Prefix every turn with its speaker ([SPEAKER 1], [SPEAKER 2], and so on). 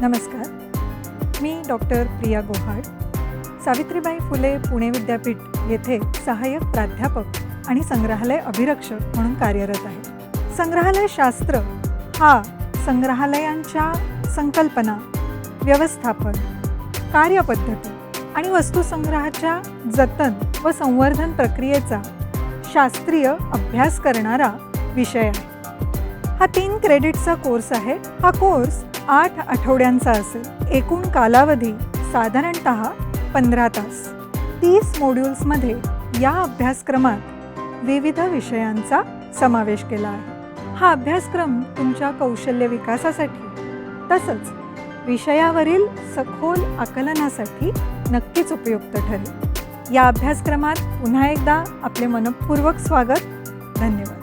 [SPEAKER 1] नमस्कार, मी डॉक्टर प्रिया गोहाड, सावित्रीबाई फुले पुणे विद्यापीठ येथे सहाय्यक प्राध्यापक आणि संग्रहालय अभिरक्षक म्हणून कार्यरत आहे. संग्रहालय शास्त्र हा संग्रहालयांच्या संकल्पना, व्यवस्थापन, कार्यपद्धती आणि वस्तुसंग्रहाच्या जतन व संवर्धन प्रक्रियेचा शास्त्रीय अभ्यास करणारा विषय आहे. हा 3 क्रेडिटचा कोर्स आहे. हा कोर्स 8 आठवड्यांचा असेल. एकूण कालावधी साधारणतः 15 तास. 30 मॉड्यूल्समध्ये या अभ्यासक्रमात विविध विषयांचा समावेश केला आहे. हा अभ्यासक्रम तुमच्या कौशल्य विकासासाठी तसंच विषयावरील सखोल आकलनासाठी नक्कीच उपयुक्त ठरेल. या अभ्यासक्रमात पुन्हा एकदा आपले मनःपूर्वक स्वागत. धन्यवाद.